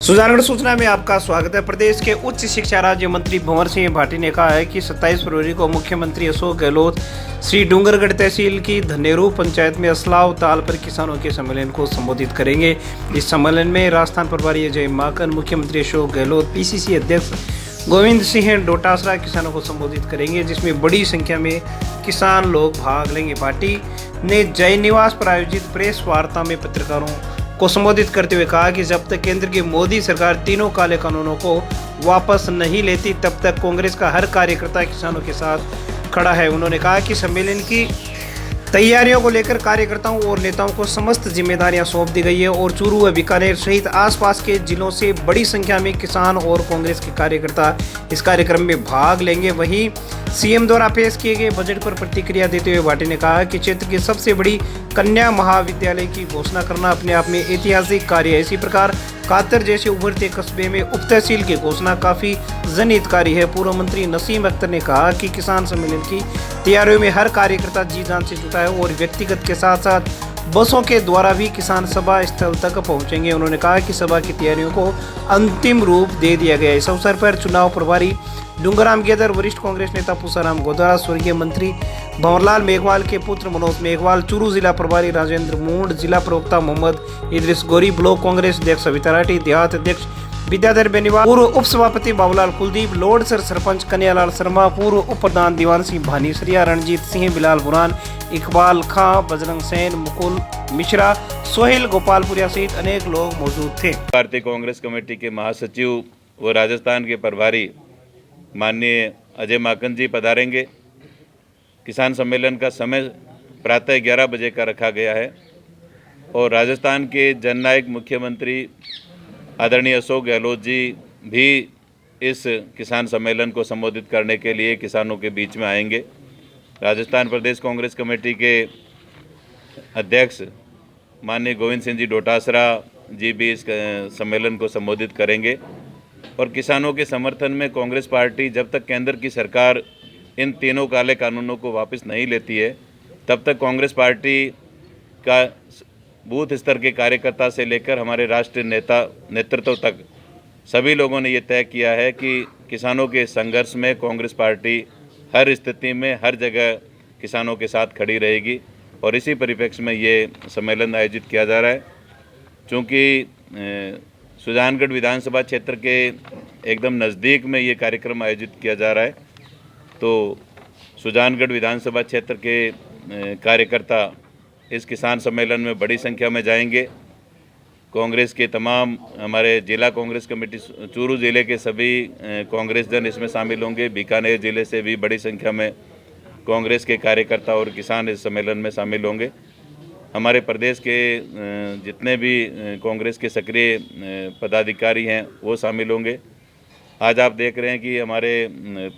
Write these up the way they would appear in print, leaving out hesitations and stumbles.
सुजानगढ़ सूचना में आपका स्वागत है। प्रदेश के उच्च शिक्षा राज्य मंत्री भंवर सिंह भाटी ने कहा है कि 27 फरवरी को मुख्यमंत्री अशोक गहलोत श्री डूंगरगढ़ तहसील की धनेरू पंचायत में असलाव ताल पर किसानों के सम्मेलन को संबोधित करेंगे। इस सम्मेलन में राजस्थान प्रभारी अजय माकन, मुख्यमंत्री अशोक गहलोत, पीसीसी अध्यक्ष गोविंद सिंह डोटासरा किसानों को संबोधित करेंगे, जिसमें बड़ी संख्या में किसान लोग भाग लेंगे। पार्टी ने जय निवास पर आयोजित प्रेस वार्ता में पत्रकारों को संबोधित करते हुए कहा कि जब तक केंद्र की मोदी सरकार तीनों काले कानूनों को वापस नहीं लेती, तब तक कांग्रेस का हर कार्यकर्ता किसानों के साथ खड़ा है। उन्होंने कहा कि सम्मेलन की तैयारियों को लेकर कार्यकर्ताओं और नेताओं को समस्त जिम्मेदारियां सौंप दी गई है और चूरू व बीकानेर सहित आसपास के जिलों से बड़ी संख्या में किसान और कांग्रेस के कार्यकर्ता इस कार्यक्रम में भाग लेंगे। वहीं सीएम द्वारा पेश किए गए बजट पर प्रतिक्रिया देते हुए भाटी ने कहा कि क्षेत्र की सबसे बड़ी कन्या महाविद्यालय की घोषणा करना अपने आप में ऐतिहासिक कार्य है। इसी प्रकार कातर जैसे उभरते कस्बे में उप तहसील की घोषणा काफी जनहितकारी है। पूर्व मंत्री नसीम अख्तर ने कहा कि किसान सम्मेलन की तैयारियों में हर कार्यकर्ता जी जान से जुटा है और व्यक्तिगत के साथ साथ बसों के द्वारा भी किसान सभा स्थल तक पहुंचेंगे। उन्होंने कहा कि सभा की तैयारियों को अंतिम रूप दे दिया गया। इस अवसर पर चुनाव प्रभारी डूंगराम गेदर, वरिष्ठ कांग्रेस नेता पूसाराम गोदारा, स्वर्गीय मंत्री भंवरलाल मेघवाल के पुत्र मनोज मेघवाल, चूरू जिला प्रभारी राजेंद्र मूंड, जिला प्रवक्ता मोहम्मद इदरिस गोरी, ब्लॉक कांग्रेस अध्यक्ष सविता राठी, देहात अध्यक्ष विद्याधर बेनीवाल, पूर्व उप सभापति बाबूलाल कुलदीप, लोडसर सरपंच कन्यालाल शर्मा, पूर्व उप प्रधान दीवान सिंह भानीसरिया, रणजीत सिंह, बिलाल बुरान, इकबाल खां, बजरंग सेन, मुकुल मिश्रा, सोहेल गोपालपुरिया सहित अनेक लोग मौजूद थे। भारतीय कांग्रेस कमेटी के महासचिव व राजस्थान के प्रभारी माननीय अजय माकन जी पधारेंगे। किसान सम्मेलन का समय प्रातः 11 बजे का रखा गया है और राजस्थान के जननायक मुख्यमंत्री आदरणीय अशोक गहलोत जी भी इस किसान सम्मेलन को संबोधित करने के लिए किसानों के बीच में आएंगे। राजस्थान प्रदेश कांग्रेस कमेटी के अध्यक्ष माननीय गोविंद सिंह जी डोटासरा जी भी इस सम्मेलन को संबोधित करेंगे और किसानों के समर्थन में कांग्रेस पार्टी जब तक केंद्र की सरकार इन तीनों काले कानूनों को वापस नहीं लेती है, तब तक कांग्रेस पार्टी का बूथ स्तर के कार्यकर्ता से लेकर हमारे राष्ट्रीय नेतृत्व तक सभी लोगों ने ये तय किया है कि किसानों के संघर्ष में कांग्रेस पार्टी हर स्थिति में हर जगह किसानों के साथ खड़ी रहेगी और इसी परिप्रेक्ष्य में ये सम्मेलन आयोजित किया जा रहा है। चूँकि सुजानगढ़ विधानसभा क्षेत्र के एकदम नज़दीक में ये कार्यक्रम आयोजित किया जा रहा है, तो सुजानगढ़ विधानसभा क्षेत्र के कार्यकर्ता इस किसान सम्मेलन में बड़ी संख्या में जाएंगे। कांग्रेस के तमाम हमारे जिला कांग्रेस कमेटी चूरू जिले के सभी कांग्रेस जन इसमें शामिल होंगे। बीकानेर जिले से भी बड़ी संख्या में कांग्रेस के कार्यकर्ता और किसान इस सम्मेलन में शामिल होंगे। हमारे प्रदेश के जितने भी कांग्रेस के सक्रिय पदाधिकारी हैं वो शामिल होंगे। आज आप देख रहे हैं कि हमारे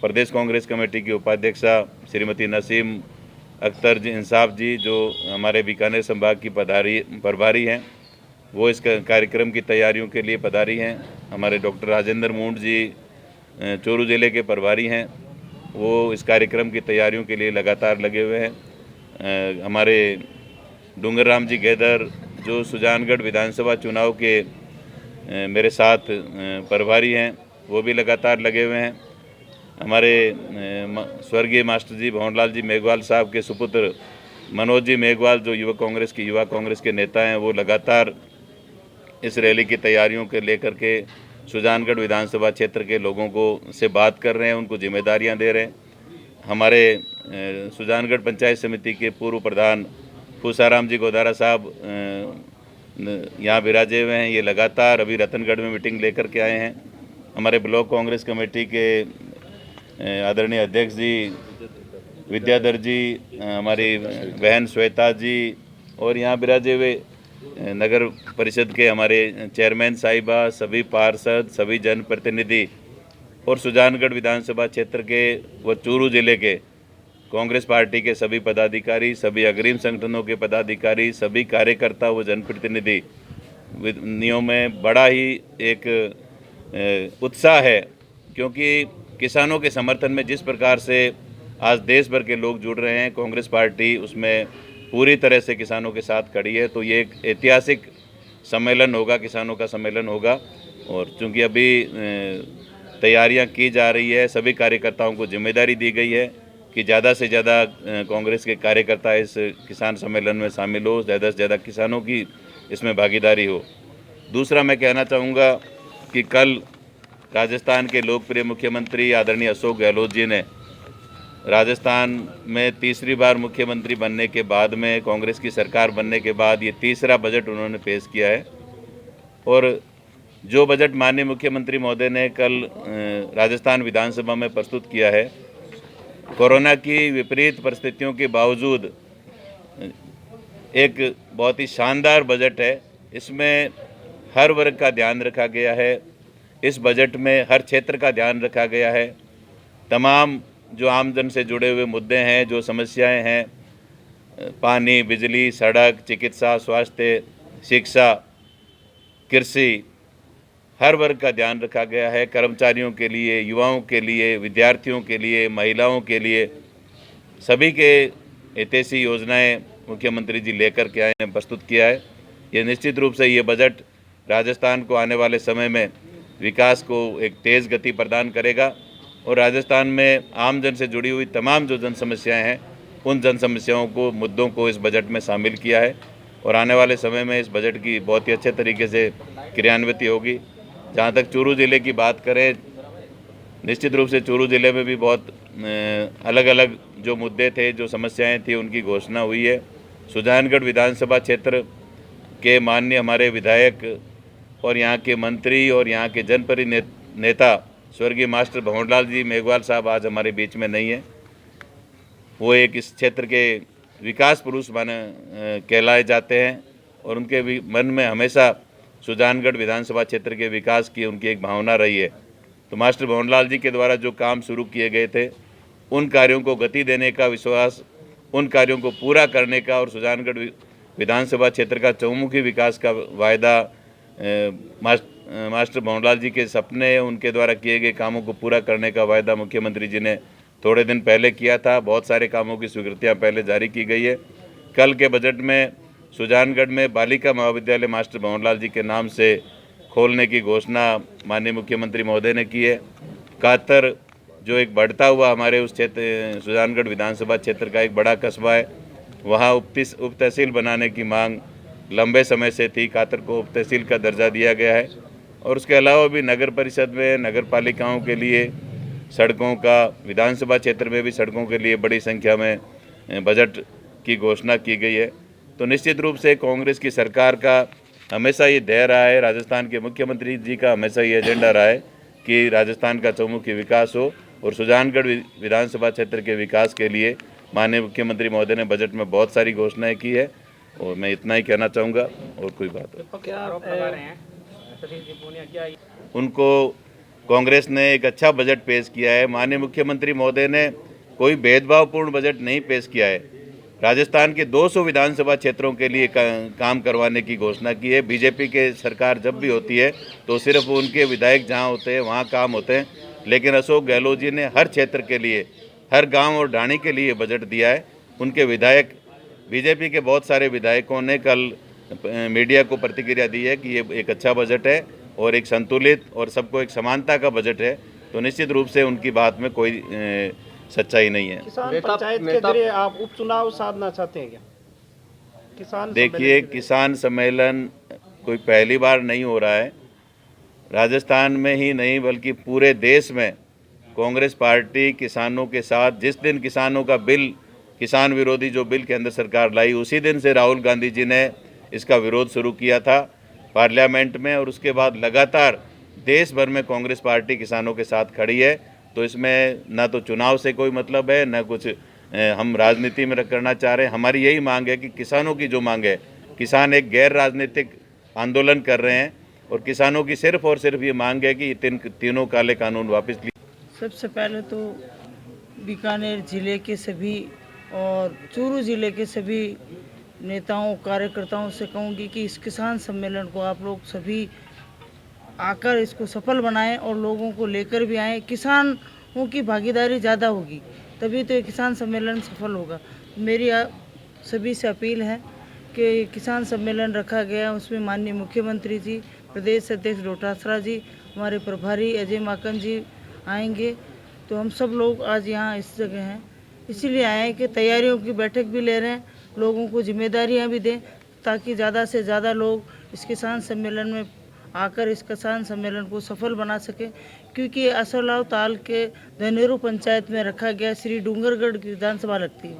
प्रदेश कांग्रेस कमेटी की उपाध्यक्षा श्रीमती नसीम अख्तर जी इंसाफ जी, जो हमारे बीकानेर संभाग की प्रभारी हैं, वो इस कार्यक्रम की तैयारियों के लिए पधारी हैं। हमारे डॉक्टर राजेंद्र मूंड जी चूरू जिले के प्रभारी हैं, वो इस कार्यक्रम की तैयारियों के लिए लगातार लगे हुए हैं। हमारे डूंगराम जी गेदर जो सुजानगढ़ विधानसभा चुनाव के मेरे साथ प्रभारी हैं, वो भी लगातार लगे हुए हैं। हमारे स्वर्गीय मास्टर जी भंवरलाल जी मेघवाल साहब के सुपुत्र मनोज जी मेघवाल, जो युवा कांग्रेस के नेता हैं, वो लगातार इस रैली की तैयारियों के लेकर के सुजानगढ़ विधानसभा क्षेत्र के लोगों को से बात कर रहे हैं, उनको जिम्मेदारियां दे रहे हैं। हमारे सुजानगढ़ पंचायत समिति के पूर्व प्रधान पूसाराम जी गोदारा साहब यहाँ विराजे हुए हैं, ये लगातार अभी रतनगढ़ में मीटिंग लेकर के आए हैं। हमारे ब्लॉक कांग्रेस कमेटी के आदरणीय अध्यक्ष जी विद्याधर जी, हमारी बहन श्वेता जी और यहाँ विराजे हुए नगर परिषद के हमारे चेयरमैन साहिबा, सभी पार्षद, सभी जनप्रतिनिधि और सुजानगढ़ विधानसभा क्षेत्र के व चूरू जिले के कांग्रेस पार्टी के सभी पदाधिकारी, सभी अग्रिम संगठनों के पदाधिकारी, सभी कार्यकर्ता व जनप्रतिनिधि नियों में बड़ा ही एक उत्साह है, क्योंकि किसानों के समर्थन में जिस प्रकार से आज देश भर के लोग जुड़ रहे हैं, कांग्रेस पार्टी उसमें पूरी तरह से किसानों के साथ खड़ी है। तो ये एक ऐतिहासिक सम्मेलन होगा, किसानों का सम्मेलन होगा और चूंकि अभी तैयारियां की जा रही है, सभी कार्यकर्ताओं को जिम्मेदारी दी गई है कि ज़्यादा से ज़्यादा कांग्रेस के कार्यकर्ता इस किसान सम्मेलन में शामिल हो, ज़्यादा से ज़्यादा किसानों की इसमें भागीदारी हो। दूसरा मैं कहना चाहूँगा कि कल राजस्थान के लोकप्रिय मुख्यमंत्री आदरणीय अशोक गहलोत जी ने राजस्थान में तीसरी बार मुख्यमंत्री बनने के बाद में, कांग्रेस की सरकार बनने के बाद ये तीसरा बजट उन्होंने पेश किया है। और जो बजट माननीय मुख्यमंत्री महोदय ने कल राजस्थान विधानसभा में प्रस्तुत किया है, कोरोना की विपरीत परिस्थितियों के बावजूद एक बहुत ही शानदार बजट है। इसमें हर वर्ग का ध्यान रखा गया है, इस बजट में हर क्षेत्र का ध्यान रखा गया है। तमाम जो आमजन से जुड़े हुए मुद्दे हैं, जो समस्याएं हैं, पानी, बिजली, सड़क, चिकित्सा, स्वास्थ्य, शिक्षा, कृषि, हर वर्ग का ध्यान रखा गया है। कर्मचारियों के लिए, युवाओं के लिए, विद्यार्थियों के लिए, महिलाओं के लिए, सभी के हितैषी योजनाएं मुख्यमंत्री जी लेकर के आए हैं, प्रस्तुत किया है। ये निश्चित रूप से ये बजट राजस्थान को आने वाले समय में विकास को एक तेज़ गति प्रदान करेगा और राजस्थान में आम जन से जुड़ी हुई तमाम जो जन समस्याएँ हैं, उन जन समस्याओं को, मुद्दों को इस बजट में शामिल किया है और आने वाले समय में इस बजट की बहुत ही अच्छे तरीके से क्रियान्वित होगी। जहाँ तक चूरू ज़िले की बात करें, निश्चित रूप से चूरू ज़िले में भी बहुत अलग अलग जो मुद्दे थे, जो समस्याएं थी, उनकी घोषणा हुई है। सुजानगढ़ विधानसभा क्षेत्र के माननीय हमारे विधायक और यहाँ के मंत्री और यहाँ के जनप्रतिनिधि नेता स्वर्गीय मास्टर भंवरलाल जी मेघवाल साहब आज हमारे बीच में नहीं है। वो एक इस क्षेत्र के विकास पुरुष माने कहलाए जाते हैं और उनके भी मन में हमेशा सुजानगढ़ विधानसभा क्षेत्र के विकास की उनकी एक भावना रही है। तो मास्टर भंवरलाल जी के द्वारा जो काम शुरू किए गए थे, उन कार्यों को गति देने का विश्वास, उन कार्यों को पूरा करने का और सुजानगढ़ विधानसभा क्षेत्र का चहुमुखी विकास का वायदा, मास्टर भंवरलाल जी के सपने, उनके द्वारा किए गए कामों को पूरा करने का वायदा मुख्यमंत्री जी ने थोड़े दिन पहले किया था। बहुत सारे कामों की स्वीकृतियाँ पहले जारी की गई है। कल के बजट में सुजानगढ़ में बालिका महाविद्यालय मास्टर भंवरलाल जी के नाम से खोलने की घोषणा माननीय मुख्यमंत्री महोदय ने की है। कातर जो एक बढ़ता हुआ हमारे उस क्षेत्र सुजानगढ़ विधानसभा क्षेत्र का एक बड़ा कस्बा है, वहाँ उप तहसील बनाने की मांग लंबे समय से थी। कातर को उप तहसील का दर्जा दिया गया है और उसके अलावा भी नगर परिषद में नगर पालिकाओं के लिए सड़कों का, विधानसभा क्षेत्र में भी सड़कों के लिए बड़ी संख्या में बजट की घोषणा की गई है। तो निश्चित रूप से कांग्रेस की सरकार का हमेशा ये ध्येय रहा है, राजस्थान के मुख्यमंत्री जी का हमेशा ये एजेंडा रहा है कि राजस्थान का चहुमुखी विकास हो और सुजानगढ़ विधानसभा क्षेत्र के विकास के लिए माननीय मुख्यमंत्री महोदय ने बजट में बहुत सारी घोषणाएं की है और मैं इतना ही कहना चाहूँगा और कोई बात नहीं। उनको कांग्रेस ने एक अच्छा बजट पेश किया है। माननीय मुख्यमंत्री महोदय ने कोई भेदभावपूर्ण बजट नहीं पेश किया है। राजस्थान के 200 विधानसभा क्षेत्रों के लिए काम करवाने की घोषणा की है। बीजेपी के सरकार जब भी होती है तो सिर्फ उनके विधायक जहां होते हैं वहां काम होते हैं, लेकिन अशोक गहलोत जी ने हर क्षेत्र के लिए, हर गांव और ढाणी के लिए बजट दिया है। उनके विधायक, बीजेपी के बहुत सारे विधायकों ने कल मीडिया को प्रतिक्रिया दी है कि ये एक अच्छा बजट है और एक संतुलित और सबको एक समानता का बजट है। तो निश्चित रूप से उनकी बात में कोई सच्चाई नहीं है। किसान पंचायत के जरिए आप उपचुनाव साधना चाहते हैं क्या? किसान देखिए, किसान सम्मेलन कोई पहली बार नहीं हो रहा है। राजस्थान में ही नहीं बल्कि पूरे देश में कांग्रेस पार्टी किसानों के साथ, जिस दिन किसानों का बिल, किसान विरोधी जो बिल केंद्र सरकार लाई, उसी दिन से राहुल गांधी जी ने इसका विरोध शुरू किया था पार्लियामेंट में और उसके बाद लगातार देश भर में कांग्रेस पार्टी किसानों के साथ खड़ी है। तो इसमें ना तो चुनाव से कोई मतलब है, ना कुछ हम राजनीति में करना चाह रहे हैं। हमारी यही मांग है कि किसानों की जो मांग है, किसान एक गैर राजनीतिक आंदोलन कर रहे हैं और किसानों की सिर्फ और सिर्फ ये मांग है कि तीनों काले कानून वापस लिए। सबसे पहले तो बीकानेर जिले के सभी और चूरू जिले के सभी नेताओं, कार्यकर्ताओं से कहूँगी कि इस किसान सम्मेलन को आप लोग सभी आकर इसको सफल बनाएं और लोगों को लेकर भी आएँ। किसानों की भागीदारी ज़्यादा होगी तभी तो ये किसान सम्मेलन सफल होगा। मेरी सभी से अपील है कि किसान सम्मेलन रखा गया, उसमें माननीय मुख्यमंत्री जी, प्रदेश अध्यक्ष डोटासरा जी, हमारे प्रभारी अजय माकन जी आएंगे। तो हम सब लोग आज यहाँ इस जगह हैं, इसीलिए आए हैं कि तैयारियों की बैठक भी ले रहे हैं, लोगों को जिम्मेदारियाँ भी दें ताकि ज़्यादा से ज़्यादा लोग इस किसान सम्मेलन में आकर इस किसान सम्मेलन को सफल बना सके। क्योंकि असरलाव ताल के धनेरू पंचायत में रखा गया श्री डूंगरगढ़ की विधानसभा लगती है,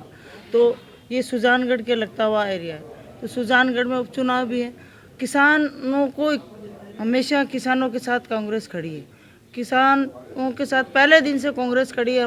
तो ये सुजानगढ़ के लगता हुआ एरिया है। तो सुजानगढ़ में उपचुनाव भी है। किसानों को हमेशा किसानों के साथ कांग्रेस खड़ी है, किसानों के साथ पहले दिन से कांग्रेस खड़ी है।